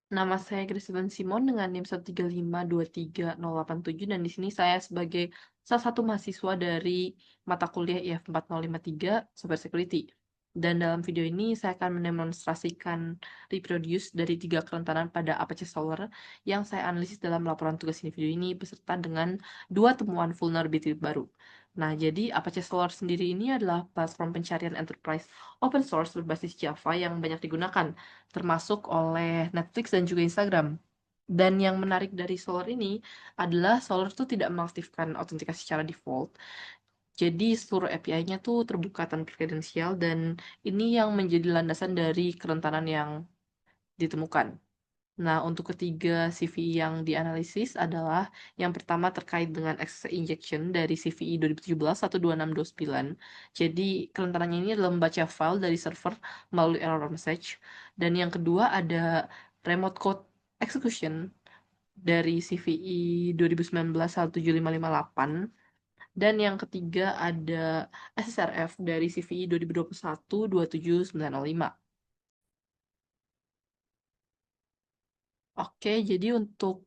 Nama saya Grace Simon dengan NIM 135230877 dan di sini saya sebagai salah satu mahasiswa dari mata kuliah IF 4053 Cyber Security. Dan dalam video ini saya akan mendemonstrasikan reproduce dari 3 kerentanan pada Apache Solr yang saya analisis dalam laporan tugas ini video ini beserta dengan 2 temuan vulnerability baru. Nah, jadi Apache Solr sendiri ini adalah platform pencarian enterprise open source berbasis Java yang banyak digunakan termasuk oleh Netflix dan juga Instagram. Dan yang menarik dari Solar ini adalah Solar tuh tidak mengaktifkan autentikasi secara default. Jadi seluruh API-nya tuh terbuka tanpa kredensial dan ini yang menjadi landasan dari kerentanan yang ditemukan. Nah, untuk ketiga CVE yang dianalisis adalah yang pertama terkait dengan access injection dari CVE 2017-12629. Jadi, kerentanannya ini adalah membaca file dari server melalui error message. Dan yang kedua ada remote code execution dari CVE 2019-17558. Dan yang ketiga ada SSRF dari CVE 2021-27905. Oke, jadi untuk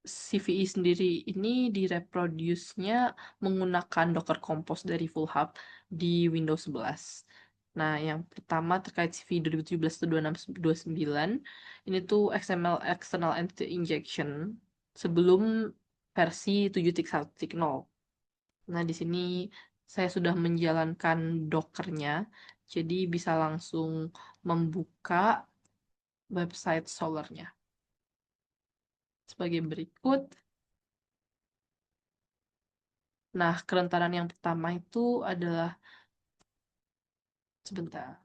CVE sendiri ini direproduce-nya menggunakan Docker Compose dari Full Hub di Windows 11. Nah, yang pertama terkait CVE 2017-2629, ini tuh XML External Entity Injection sebelum versi 7.1.0. Nah, di sini saya sudah menjalankan Docker-nya, jadi bisa langsung membuka website Solar-nya. Sebagai berikut. Nah, kerentanan yang pertama itu adalah sebentar.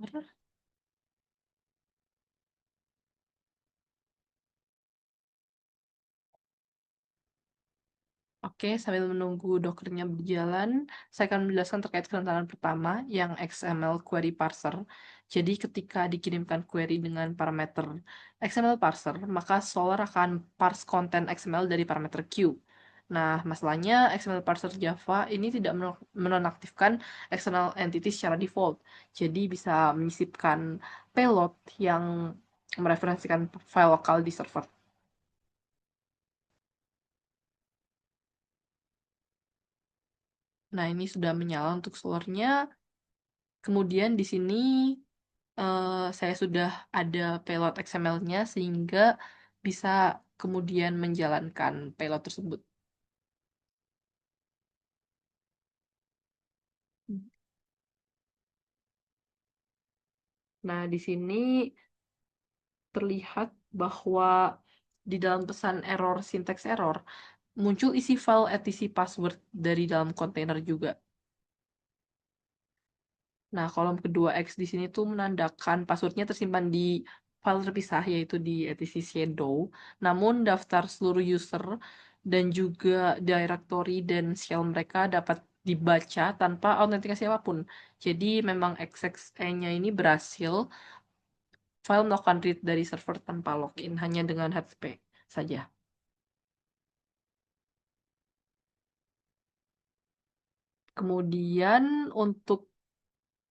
Oke, sambil menunggu Dockernya berjalan, saya akan menjelaskan terkait kerentanan pertama yang XML query parser. Jadi ketika dikirimkan query dengan parameter XML parser, maka Solr akan parse konten XML dari parameter Q. Nah, masalahnya XML parser Java ini tidak menonaktifkan external entity secara default. Jadi bisa menyisipkan payload yang mereferensikan file lokal di server. Nah, ini sudah menyala untuk Solr-nya. Kemudian di sini saya sudah ada payload XML-nya sehingga bisa kemudian menjalankan payload tersebut. Nah, di sini terlihat bahwa di dalam pesan error, syntax error, muncul isi file etc password dari dalam kontainer juga. Nah, kolom kedua X di sini tuh menandakan passwordnya tersimpan di file terpisah, yaitu di etc shadow. Namun, daftar seluruh user dan juga directory dan shell mereka dapat dibaca tanpa autentikasi apapun. Jadi, memang XXE-nya ini berhasil file melakukan read dari server tanpa login, hanya dengan HTTP saja. Kemudian, untuk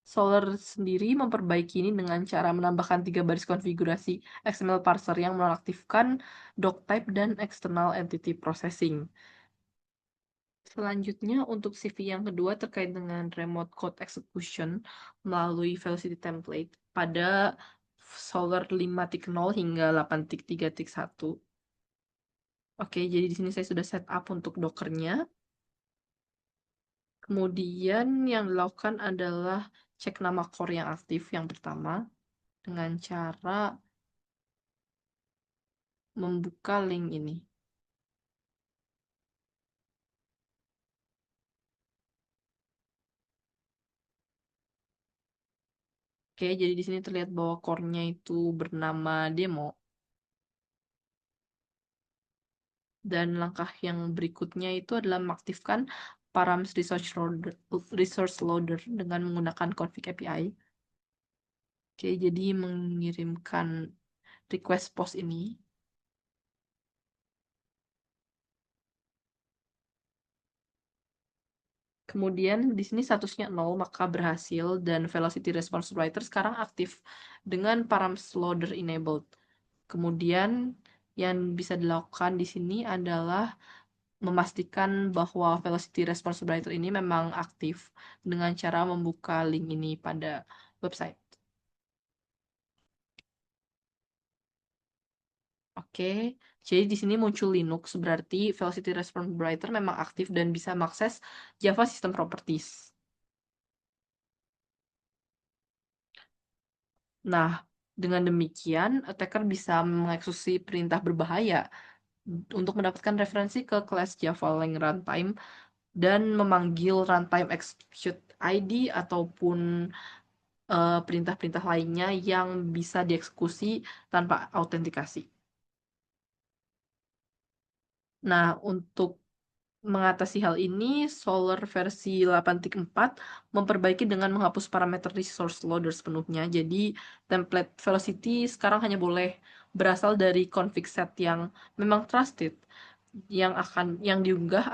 Solr sendiri memperbaiki ini dengan cara menambahkan 3 baris konfigurasi XML parser yang menonaktifkan doctype dan external entity processing. Selanjutnya, untuk CV yang kedua terkait dengan remote code execution melalui velocity template pada Solr 5.0 hingga 8.3.1. Oke, jadi di sini saya sudah setup untuk Docker-nya. Kemudian yang dilakukan adalah cek nama core yang aktif yang pertama dengan cara membuka link ini. Oke, jadi di sini terlihat bahwa core-nya itu bernama demo. Dan langkah yang berikutnya itu adalah mengaktifkan params resource loader dengan menggunakan config API. Oke, jadi mengirimkan request post ini. Kemudian di sini statusnya 0, maka berhasil dan velocity response writer sekarang aktif dengan params loader enabled. Kemudian yang bisa dilakukan di sini adalah memastikan bahwa velocity response writer ini memang aktif dengan cara membuka link ini pada website. Oke, jadi di sini muncul Linux, berarti Velocity Response Writer memang aktif dan bisa mengakses Java System Properties. Nah, dengan demikian, attacker bisa mengeksekusi perintah berbahaya untuk mendapatkan referensi ke kelas Java Lang runtime dan memanggil runtime execute ID ataupun perintah-perintah lainnya yang bisa dieksekusi tanpa autentikasi. Nah, untuk mengatasi hal ini, Solr versi 8.4 memperbaiki dengan menghapus parameter resource loader sepenuhnya. Jadi, template velocity sekarang hanya boleh berasal dari config set yang memang trusted, yang diunggah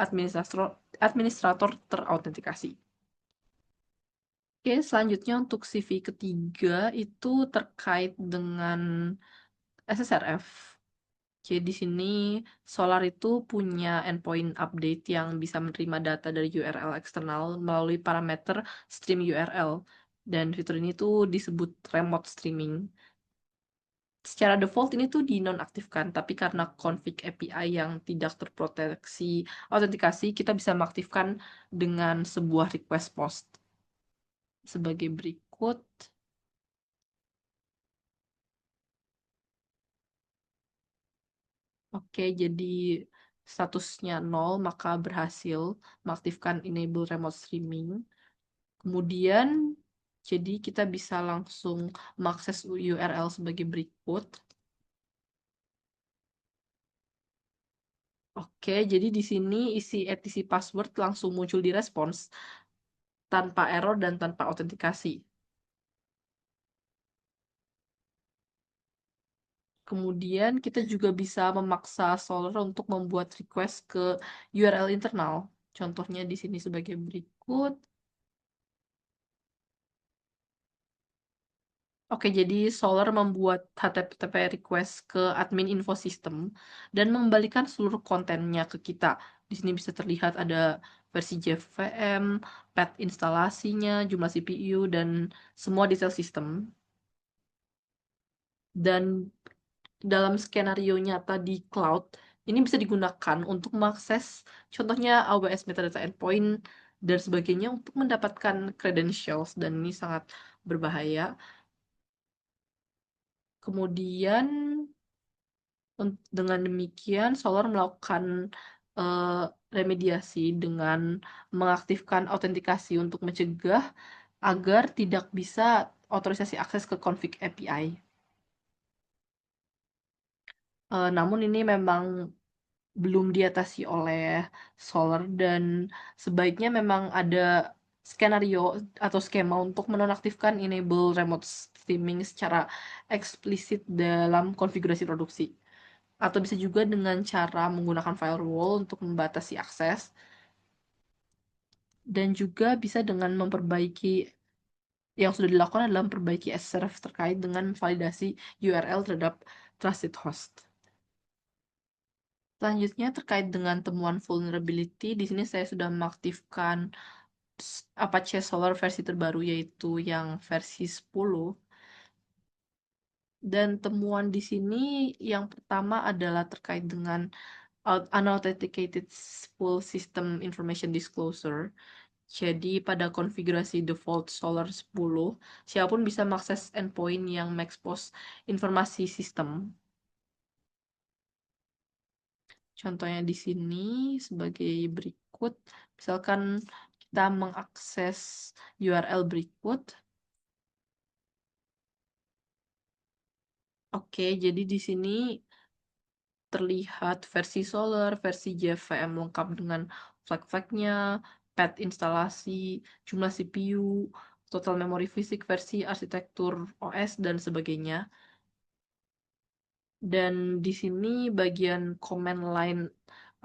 administrator terautentikasi. Oke, selanjutnya untuk CV ketiga itu terkait dengan SSRF. Jadi di sini Solar itu punya endpoint update yang bisa menerima data dari URL eksternal melalui parameter stream URL. Dan fitur ini tuh disebut remote streaming. Secara default ini tuh dinonaktifkan, tapi karena config API yang tidak terproteksi autentikasi, kita bisa mengaktifkan dengan sebuah request post. Sebagai berikut. Oke, jadi statusnya 0, maka berhasil mengaktifkan enable remote streaming. Kemudian, jadi kita bisa langsung mengakses URL sebagai berikut. Oke, jadi di sini isi etc password langsung muncul di respons tanpa error dan tanpa autentikasi. Kemudian kita juga bisa memaksa Solr untuk membuat request ke URL internal. Contohnya di sini sebagai berikut. Oke, jadi Solar membuat HTTP request ke admin info system dan mengembalikan seluruh kontennya ke kita. Di sini bisa terlihat ada versi JVM, path instalasinya, jumlah CPU, dan semua detail sistem. Dan dalam skenario nyata di cloud, ini bisa digunakan untuk mengakses contohnya AWS Metadata Endpoint dan sebagainya untuk mendapatkan credentials, dan ini sangat berbahaya. Kemudian dengan demikian, Solar melakukan eh, remediasi dengan mengaktifkan autentikasi untuk mencegah agar tidak bisa otorisasi akses ke config API. Namun ini memang belum diatasi oleh Solar dan sebaiknya memang ada skenario atau skema untuk menonaktifkan enable remote streaming secara eksplisit dalam konfigurasi produksi. Atau bisa juga dengan cara menggunakan firewall untuk membatasi akses. Dan juga bisa dengan memperbaiki, yang sudah dilakukan adalah memperbaiki SRF terkait dengan validasi URL terhadap trusted host. Selanjutnya terkait dengan temuan vulnerability, di sini saya sudah mengaktifkan Apache Solr versi terbaru yaitu yang versi 10. Dan temuan di sini yang pertama adalah terkait dengan unauthenticated full system information disclosure. Jadi pada konfigurasi default Solar 10, siapapun bisa mengakses endpoint yang mengekspos informasi sistem. Contohnya di sini sebagai berikut, misalkan kita mengakses URL berikut. Oke, jadi di sini terlihat versi Solar, versi JVM lengkap dengan flag-flagnya, path instalasi, jumlah CPU, total memori fisik, versi arsitektur OS, dan sebagainya. Dan di sini bagian command line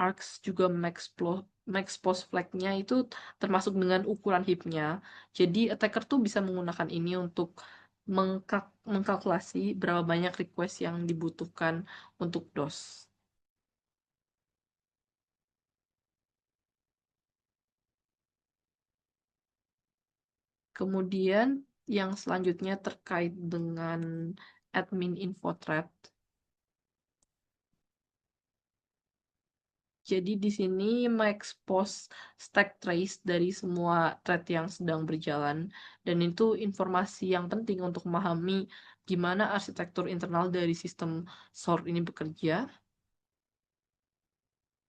args juga mengekspos flag-nya itu termasuk dengan ukuran heap-nya. Jadi attacker tuh bisa menggunakan ini untuk mengkalkulasi berapa banyak request yang dibutuhkan untuk DOS. Kemudian yang selanjutnya terkait dengan admin info thread. Jadi di sini mengekspos stack trace dari semua thread yang sedang berjalan, dan itu informasi yang penting untuk memahami gimana arsitektur internal dari sistem sort ini bekerja.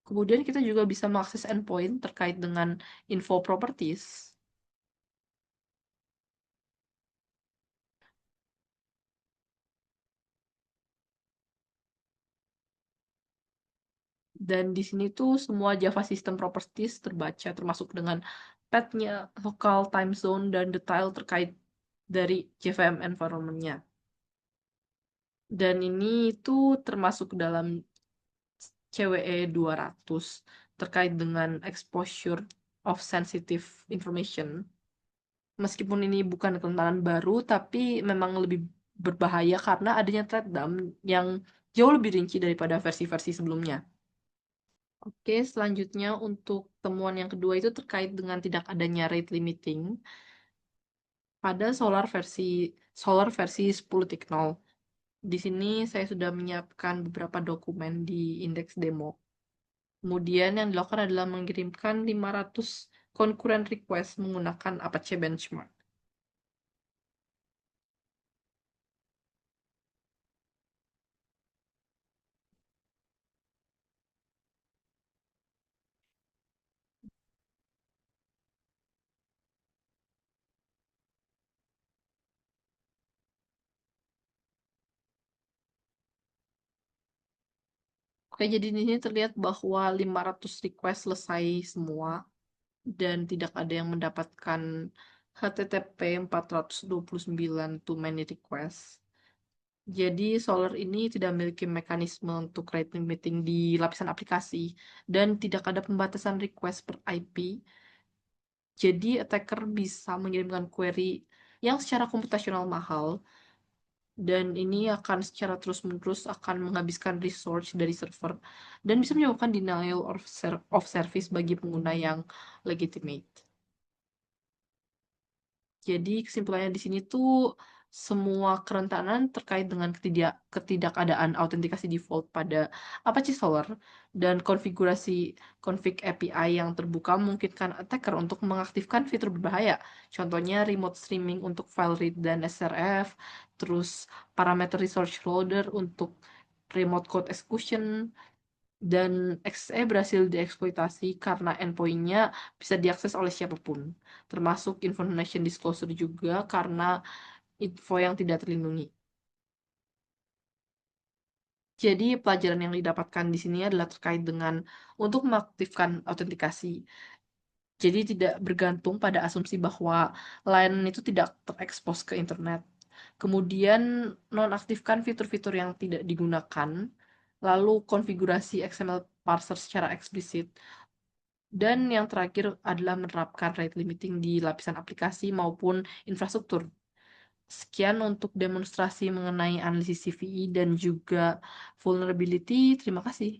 Kemudian kita juga bisa mengakses endpoint terkait dengan info properties. Dan di sini tuh semua Java System Properties terbaca, termasuk dengan path-nya, local time zone, dan detail terkait dari JVM environment-nya. Dan ini tuh termasuk dalam CWE 200 terkait dengan exposure of sensitive information. Meskipun ini bukan kerentanan baru, tapi memang lebih berbahaya karena adanya threat dump yang jauh lebih rinci daripada versi-versi sebelumnya. Oke, selanjutnya untuk temuan yang kedua itu terkait dengan tidak adanya rate limiting pada Solar versi 10.0. Di sini saya sudah menyiapkan beberapa dokumen di indeks demo. Kemudian yang dilakukan adalah mengirimkan 500 concurrent request menggunakan Apache Benchmark. Oke, jadi di sini terlihat bahwa 500 request selesai semua dan tidak ada yang mendapatkan HTTP 429 too many request. Jadi Solar ini tidak memiliki mekanisme untuk rate limiting di lapisan aplikasi dan tidak ada pembatasan request per IP. Jadi attacker bisa mengirimkan query yang secara komputasional mahal dan ini akan secara terus-menerus akan menghabiskan resource dari server dan bisa menyebabkan denial of service bagi pengguna yang legitimate. Jadi kesimpulannya di sini tuh semua kerentanan terkait dengan ketidakadaan autentikasi default pada Apache Solr dan konfigurasi config API yang terbuka memungkinkan attacker untuk mengaktifkan fitur berbahaya. Contohnya remote streaming untuk file read dan SRF, terus parameter resource loader untuk remote code execution, dan XE berhasil dieksploitasi karena endpoint-nya bisa diakses oleh siapapun, termasuk information disclosure juga karena info yang tidak terlindungi. Jadi pelajaran yang didapatkan di sini adalah terkait dengan untuk mengaktifkan autentikasi. Jadi tidak bergantung pada asumsi bahwa layanan itu tidak terekspos ke internet. Kemudian nonaktifkan fitur-fitur yang tidak digunakan, lalu konfigurasi XML parser secara eksplisit. Dan yang terakhir adalah menerapkan rate limiting di lapisan aplikasi maupun infrastruktur. Sekian untuk demonstrasi mengenai analisis CVE dan juga vulnerability. Terima kasih.